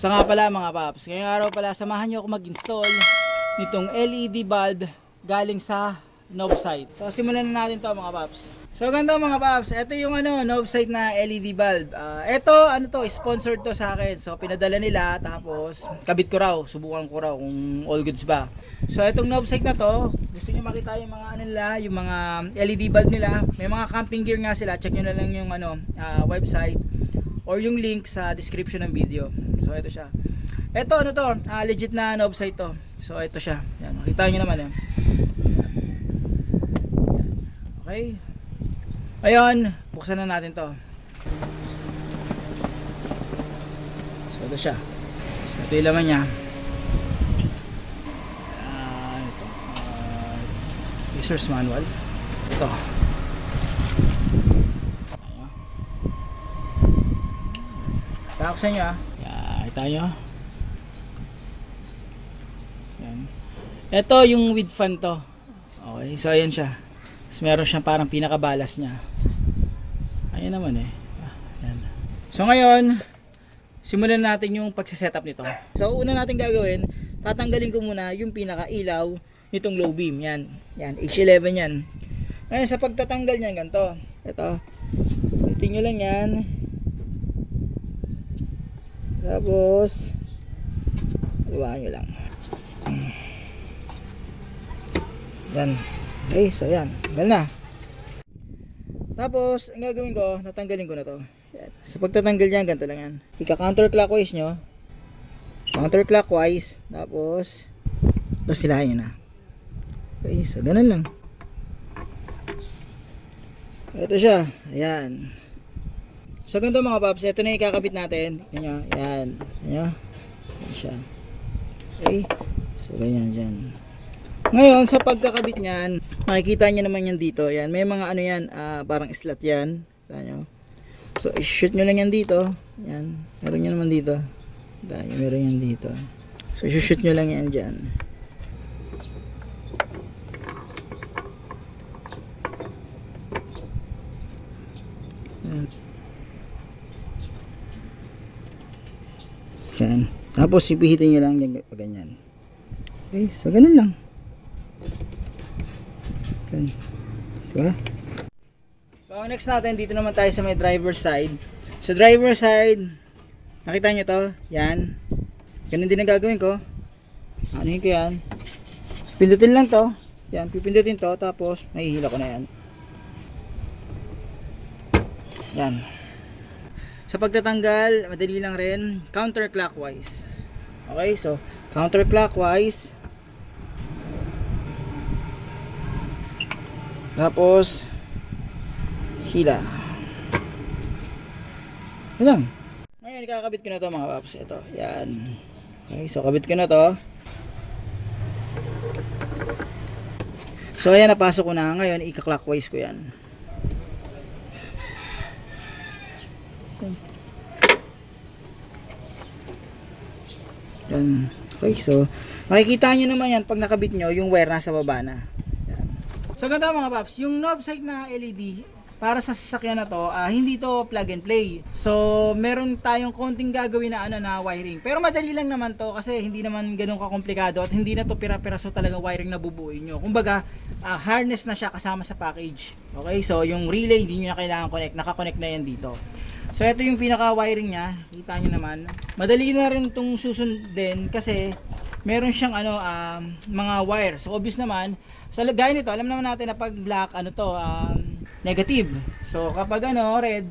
So nga pala mga paps, ngayong araw pala samahan nyo ako mag-install nitong LED bulb galing sa Novsite. So simulan na natin to mga paps. So ganito mga paps, ito yung Novsite na LED bulb. Ito sponsored to sa akin. So pinadala nila tapos kabit ko raw, subukan ko raw kung all goods ba. So itong Novsite na to, gusto niyo makita yung mga nila, yung mga LED bulb nila. May mga camping gear nga sila. Check niyo na lang yung website or yung link sa description ng video. So ito siya. Ito legit na Novsite to. So ito siya. Yan, makita niyo naman yan. Okay. Ayun, buksan na natin to. So ito siya. So ito yung laman niya. Ito. User's manual. Ito. Taksan nyo kita nyo. Yan. Ito yung with fan to. Okay, so ayan siya. So, meron siyang parang pinakabalas niya. Ayan naman Ayan. So ngayon, simulan natin yung pagsisetup nito. So una natin gagawin, tatanggalin ko muna yung pinaka-ilaw nitong low beam. Yan. Yan, H11 yan. Ngayon sa pagtatanggal niyan, ganito. Ito. Itin nyo lang yan. Tapos iwanan nyo lang. Yan. Okay, so yan. Tanggal na. Tapos, ang gagawin ko, natanggalin ko na to. Yan. Sa pagtatanggal yan, ganito lang yan. Ika-counterclockwise nyo. Counterclockwise. Tapos silahin nyo na. Okay, so ganun lang. Ito siya. Ayan. So ganito mga paps, ito na ikakabit natin. Tignan nyo. Ayan. Ayan. Ayan siya. Okay. So ganyan dyan. Ngayon, sa pagkakabit niyan, makikita niyo naman yan dito. Yan, may mga yan, parang slot yan. Tignan nyo. So, i-shoot nyo lang yan dito. Yan, meron nyo naman dito. Tignan nyo, meron yan dito. So, i-shoot nyo lang yan dyan. Yan. Yan. Tapos, ipihitin nyo lang yan, ganyan. Okay, so ganun lang. Diba? So next natin, dito naman tayo sa may driver side. Sa driver side, nakita nyo to? Yan. Ganun din ang gagawin ko. Anuhin ko yan. Pindutin lang to. Yan, pipindutin to. Tapos, mahihila ko na yan. Yan. Sa pagtatanggal, madali lang rin. Counterclockwise. Okay, so counterclockwise. Tapos hila. Yan lang. Ngayon ikakabit ko na to mga paps. Ito, yan. Okay, so kabit ko na to. So ayan, napasok ko na. Ngayon ika-clockwise ko yan. Yan. Okay, so makikita nyo naman yan pag nakabit nyo yung wire nasa baba na. So ganda mga paps, yung Novsite na LED para sa sasakyan na to, hindi to plug and play. So meron tayong konting gagawin na na wiring. Pero madali lang naman to kasi hindi naman ganoon ka-komplikado at hindi na to pira-piraso talaga wiring na bubuuin nyo. Kumbaga, harness na siya kasama sa package. Okay, so yung relay hindi nyo na kailangan connect, naka-connect na yan dito. So ito yung pinaka-wiring niya, kita nyo naman. Madali na rin itong susundin kasi meron siyang mga wire. So obvious naman, sa gaya nito, alam naman natin na pag black, negative. So kapag red,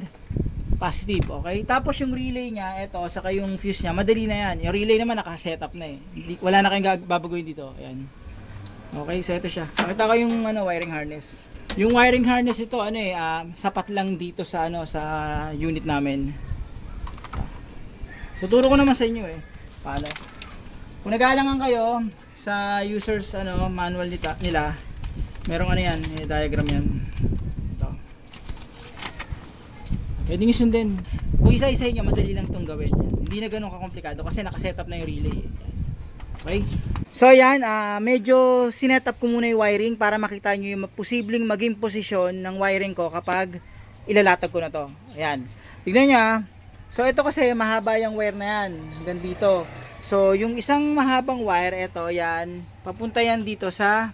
positive, okay? Tapos yung relay niya, ito, saka yung fuse niya, madali na yan. Yung relay naman naka-setup na wala na kayong babaguhin dito. Ayan. Okay, so ito siya. Nakita ko yung wiring harness. Yung wiring harness ito, sapat lang dito sa sa unit namin. Tuturo ko naman sa inyo paano. Kung nag-aalangan kayo sa users manual nila, merong yan, may diagram yan. Ito. Pwede nyo sundin. Kung isa-isa nyo, madali lang itong gawin. Hindi na ganun kakomplikado kasi nakasetup na yung relay. Okay? So yan, medyo sinetup ko muna yung wiring para makita nyo yung posibleng maging posisyon ng wiring ko kapag ilalatag ko na to. Ayan. Tignan nyo So ito kasi mahaba yung wire na yan, hanggang dito. So yung isang mahabang wire, ito yan, papunta yan dito sa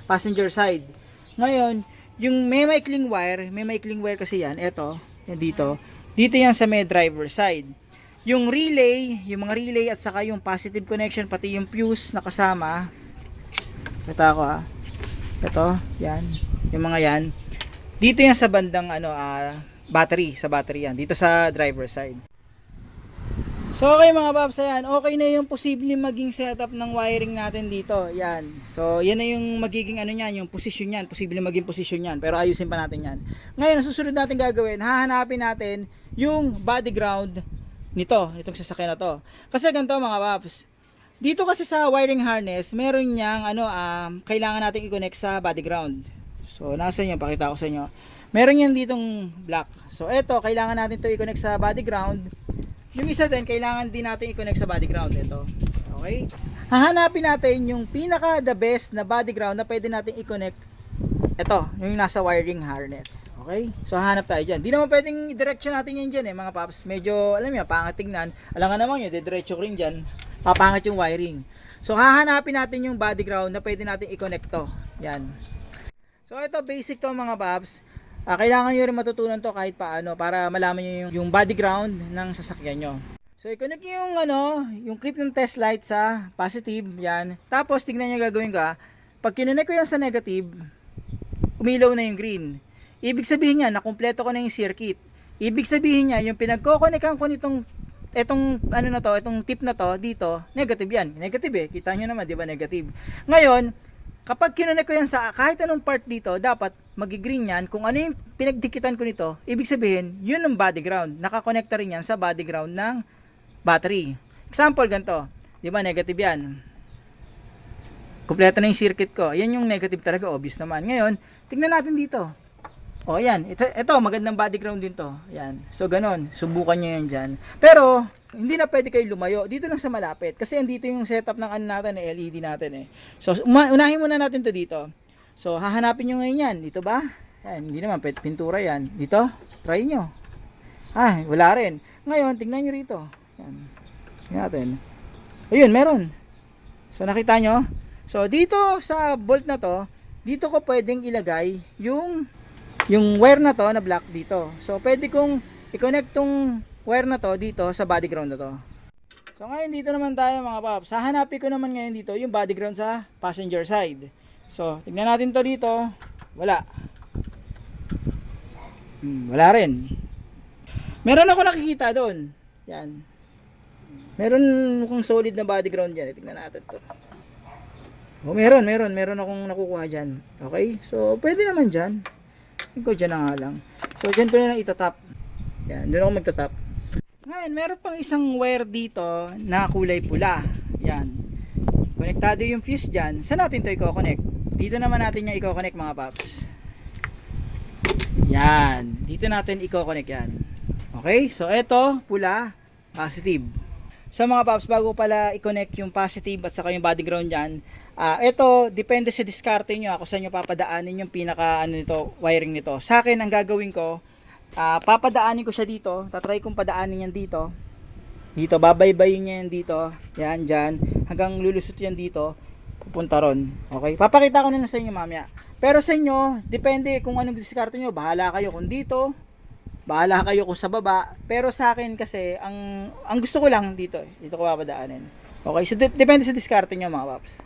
passenger side. Ngayon, yung may maikling wire kasi yan, ito, yan dito. Dito yan sa may driver side. Yung relay, yung mga relay at saka yung positive connection, pati yung fuse na kasama. Ito ako ha. Ito, yan. Yung mga yan. Dito yan sa bandang battery, sa battery yan. Dito sa driver side. So okay mga paps, ayan, okay na yung posibleng maging setup ng wiring natin dito. Yan. So yan na yung magiging niyan, yung position niyan, posibleng maging position niyan. Pero ayusin pa natin yan. Ngayon, ang susunod natin gagawin, hahanapin natin yung body ground nitong sasakyan na to. Kasi ganito mga paps, dito kasi sa wiring harness, meron niyang kailangan natin i-connect sa body ground. So nasa inyo, pakita ko sa inyo. Meron yan ditong black. So eto, kailangan natin to i-connect sa body ground. Yung isa din, kailangan din natin i-connect sa body ground. Ito. Okay? Hahanapin natin yung pinaka the best na body ground na pwede natin i-connect. Ito, yung nasa wiring harness. Okay? So hahanap tayo dyan. Di naman pwedeng i-direction natin yan dyan mga paps. Medyo, alam niyo, pangat tingnan. Alam nga naman yun, diretso rin dyan. Papangat yung wiring. So hahanapin natin yung body ground na pwede natin i-connect to. Yan. So ito, basic to mga paps. Kailangan nyo rin matutunan to kahit paano para malaman nyo yung body ground ng sasakyan nyo. So i-connect nyo yung clip ng test light sa positive, yan. Tapos tignan nyo gagawin ka, pag kinonect ko yan sa negative, umilaw na yung green. Ibig sabihin niya, nakumpleto ko na yung circuit. Ibig sabihin niya, yung pinagko-connectan ko nitong itong tip na to dito, negative yan. Negative kita nyo naman, di ba negative. Ngayon, kapag kinonect ko yan sa kahit anong part dito, dapat magi-green yan. Kung ano yung pinagdikitan ko nito, ibig sabihin, yun ang body ground. Nakakonekta rin yan sa body ground ng battery. Example, ganito. Di ba, negative yan. Kompleto na yung circuit ko. Yan yung negative talaga, obvious naman. Ngayon, tignan natin dito. O, yan. Ito, magandang body ground din to. Yan. So, ganon. Subukan nyo yan dyan. Pero, hindi na pwede kayo lumayo. Dito lang sa malapit. Kasi andito yung setup ng natin, LED natin . So, unahin muna natin to dito. So, hahanapin nyo ngayon yan. Dito ba? Yan. Hindi naman, pintura yan. Dito? Try nyo. Wala rin. Ngayon, tingnan nyo rito. Yan. Tingnan natin. Ayun, meron. So, nakita nyo? So, dito sa bolt na to, dito ko pwedeng ilagay yung wire na to na black dito. So, pwede kong i-connect tong wire na to dito sa body ground na to. So, ngayon dito naman tayo mga paps. Hahanapin ko naman ngayon dito yung body ground sa passenger side. So, tignan natin to dito. Wala. Wala rin. Meron ako nakikita doon. Yan. Meron akong solid na body ground dyan. Tignan natin to. Meron akong nakukuha dyan. Okay? So, pwede naman dyan. Ikaw dyan na nga lang. So, dyan ko na lang itatap. Yan, doon ako magtatap. Ngayon, meron pang isang wire dito na kulay pula. Yan. Konektado yung fuse dyan. Saan natin ito i-connect? Dito naman natin yung i-connect mga paps. Yan. Dito natin i-connect yan. Okay? So, ito, pula, positive. So, mga paps, bago pala i-connect yung positive at saka yung body ground dyan, ito, depende sa diskarte nyo kung saan nyo papadaanin yung pinaka wiring nito. Sa akin, ang gagawin ko, papadaanin ko siya dito. Tatry kong padaanin yan dito. Dito, babaybayin niya yan dito. Yan, dyan. Hanggang lulusot yan dito. Pupunta ron. Okay? Papakita ko na sa inyo mamaya. Pero sa inyo, depende kung anong diskarte nyo. Bahala kayo kung dito. Bahala kayo kung sa baba. Pero sa akin kasi, ang gusto ko lang dito. Dito ko papadaanin. Okay? So, depende sa diskarte nyo mga paps.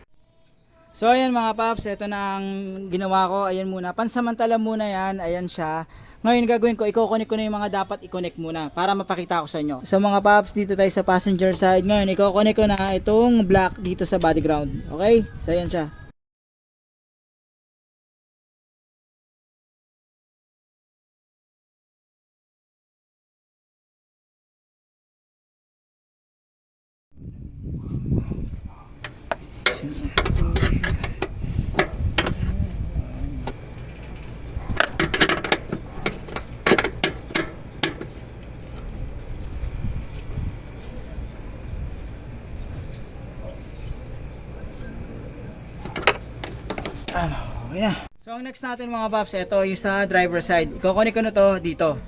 So ayan mga paps, ito na ang ginawa ko. Ayan muna, pansamantala muna yan. Ayan siya. Ngayon gagawin ko, i-connect ko na yung mga dapat i-connect muna para mapakita ko sa inyo. So mga paps, dito tayo sa passenger side. Ngayon, i-connect ko na itong black dito sa body ground. Okay? So ayan siya. Okay na. So ang next natin mga paps, ito yung sa driver side. I-connect ko na to dito.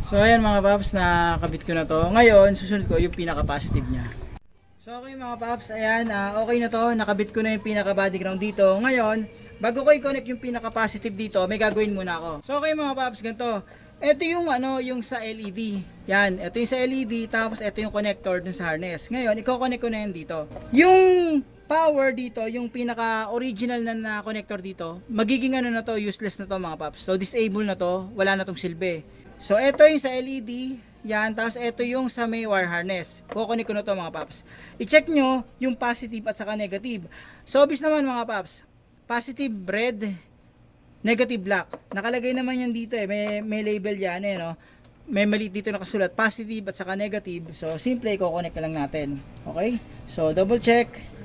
So ayan mga paps, nakabit ko na to. Ngayon, susunod ko yung pinaka-positive niya. So okay mga paps, ayan, okay na to. Nakabit ko na yung pinaka-body ground dito. Ngayon, bago ko i-connect yung pinaka-positive dito, may gagawin muna ako. So okay mga paps, ganito. Ito yung yung sa LED. Yan, ito yung sa LED, tapos ito yung connector dun sa harness. Ngayon, i-connect ko na yan dito. Yung power dito, yung pinaka original na connector dito, magiging na to, useless na to mga paps. So disable na to, wala na tong silbi. So ito yung sa LED, yan, tapos ito yung sa may wire harness. Kukunik ko na to mga paps. I-check nyo yung positive at saka negative. So obvious naman mga paps, positive red, negative black. Nakalagay naman yan dito may label yan no. May maliit dito nakasulat, positive at saka negative. So simple, i-connect na lang natin. Okay? So double check.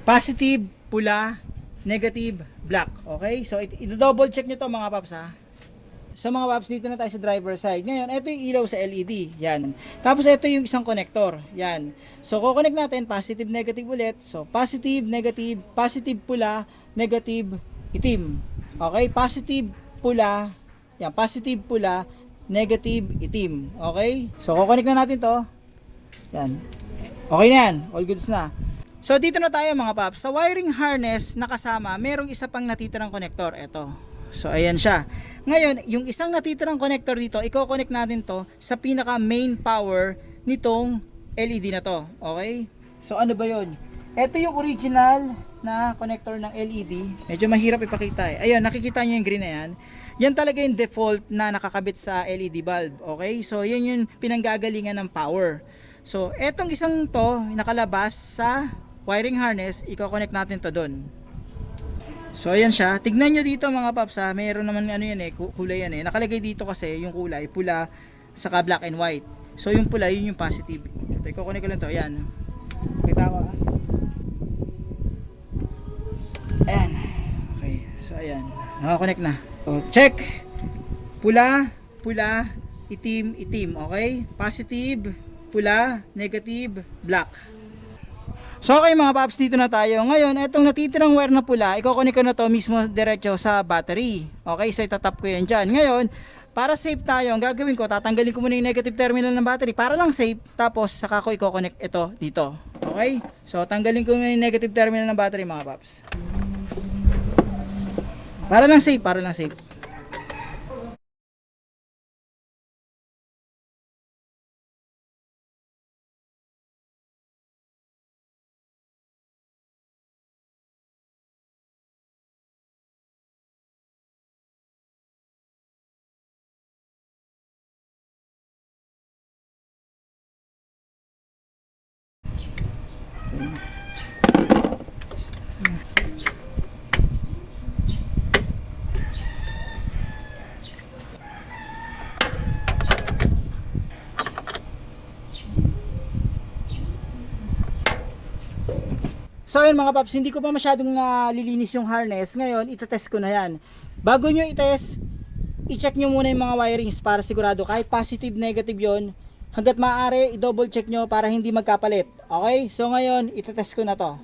Positive, pula, negative, black. Okay? So, i-double check nyo to mga paps ha. So mga paps, dito na tayo sa driver side. Ngayon, ito yung ilaw sa LED. Yan. Tapos, ito yung isang connector. Yan. So, kukonect natin, positive, negative ulit. So, positive, pula, negative, itim. Okay? Positive, pula. Yan. Positive, pula, negative, itim. Okay? So, kukonect na natin to. Yan. Okay na yan. All goods na. So dito na tayo mga paps, sa wiring harness na kasama, merong isa pang natitirang connector, ito. So ayan siya. Ngayon, yung isang natitirang connector dito, i-connect natin to sa pinaka main power nitong LED na to. Okay? So ano ba yon? Ito yung original na connector ng LED. Medyo mahirap ipakita eh. Ayun, nakikita nyo yung green na yan. Yan talaga yung default na nakakabit sa LED bulb. Okay? So yan yung pinanggagalingan ng power. So etong isang to, nakalabas sa wiring harness, i-connect natin to doon. So ayan siya. Tignan nyo dito mga paps ha. Mayroon naman yan kulay yan Nakalagay dito kasi yung kulay pula saka black and white. So yung pula yun yung positive. Ito i-connect ko lang to. Ayan. Kita ko ha. Ayan. Okay. So ayan. Naka-connect na. So check. Pula, itim. Okay? Positive, pula, negative, black. So okay mga paps, dito na tayo. Ngayon, etong natitirang wire na pula, i-connect ko na to mismo diretso sa battery. Okay, so itatap ko yan dyan. Ngayon, para safe tayo, ang gagawin ko, tatanggalin ko muna yung negative terminal ng battery para lang safe. Tapos, saka ko i-connect ito dito. Okay, so tanggalin ko muna yung negative terminal ng battery mga paps. Para lang safe. So ayun mga paps, hindi ko pa masyadong nalilinis yung harness. Ngayon, itetest ko na yan. Bago nyo itest, i-check nyo muna yung mga wirings para sigurado kahit positive, negative yon, hanggat maaari, i-double check nyo para hindi magkapalit. Okay? So ngayon, itetest ko na to.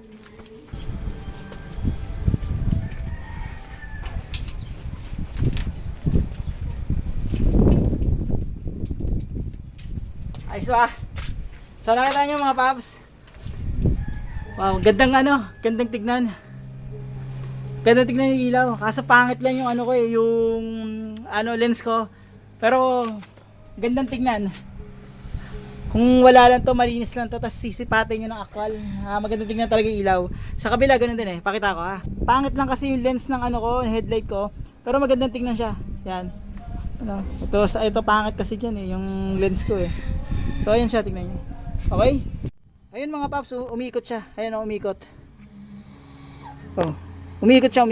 Ayos ba? So nakita nyo mga paps? Wow, gandang tignan. Gandang tignan yung ilaw. Kaso pangit lang yung yung lens ko. Pero gandang tignan. Kung wala lang to, malinis lang to, tapos sisipatin nyo ng akwal. Magandang tignan talaga yung ilaw. Sa kabila ganun din pakita ko ha. Pangit lang kasi yung lens ng headlight ko. Pero magandang tignan siya. Yan. Ito pangit kasi dyan yung lens ko So ayun siya, tignan nyo. Okay? Ayun mga paps, umikot siya. Ayun umikot. Umikot siya.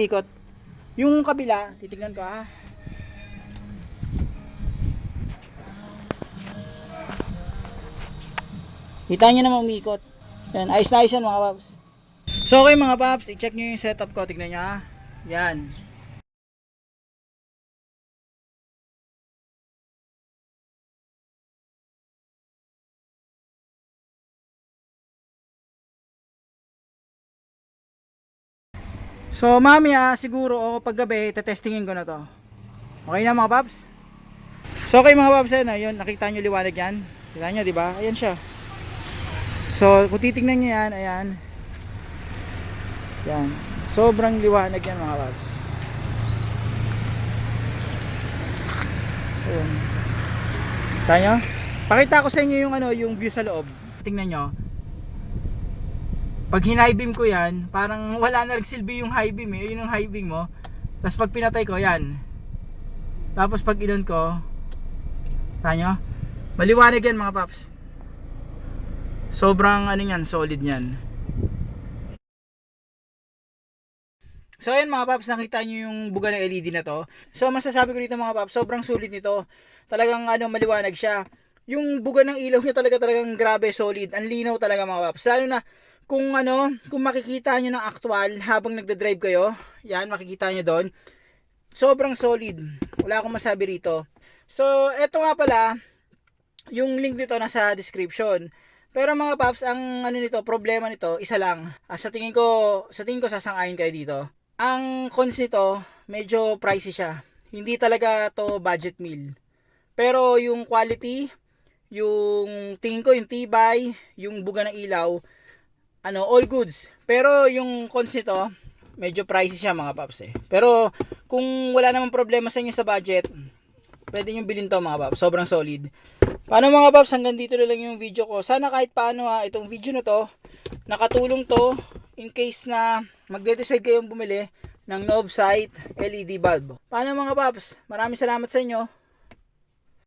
Yung kabila, titignan ko ha. Kita nyo naman umikot. Yan, ayos na ayos yan mga paps. So okay mga paps, i-check nyo yung setup ko. Tignan nyo ha. Yan. So mamaya siguro o paggabi, testingin ko na to. Okay na mga paps? So So okay mga paps, yun, nakita nyo liwanag yan. Kita nyo, di ba? Ayan siya. So kung titignan nyo yan, ayan. Yan. Sobrang liwanag yan mga paps. So yun. Kita nyo? Pakita ko sa inyo yung yung view sa loob. Tingnan nyo. Pag high beam ko yan, parang wala na nagsilbi yung high beam eh. Yun yung high beam mo. Tapos pag pinatay ko, yan. Tapos pag inon ko, tanyo, maliwanag yan mga paps. Sobrang yan, solid yan. So ayun mga paps, nakita nyo yung buga ng LED na to. So masasabi ko dito mga paps, sobrang sulit nito. Talagang maliwanag siya. Yung buga ng ilaw niya talagang grabe, solid. Ang linaw talaga mga paps. Lalo na kung kung makikita nyo ng actual habang nagda-drive kayo, yan, makikita nyo doon. Sobrang solid. Wala akong masabi rito. So, eto nga pala, yung link nito nasa description. Pero mga paps, ang nito, problema nito, isa lang. Sa tingin ko sasang-ayon kayo dito. Ang cons nito, medyo pricey siya. Hindi talaga to budget meal. Pero yung quality, yung tingin ko, yung tibay, yung buga ng ilaw, all goods. Pero yung cons nito, medyo pricey siya mga paps eh. Pero kung wala namang problema sa inyo sa budget, pwede nyo bilhin to mga paps. Sobrang solid. Paano mga paps, hanggang dito na lang yung video ko. Sana kahit paano itong video na to, nakatulong to in case na magde-decide kayong bumili ng Novsight LED bulb. Paano mga paps, maraming salamat sa inyo.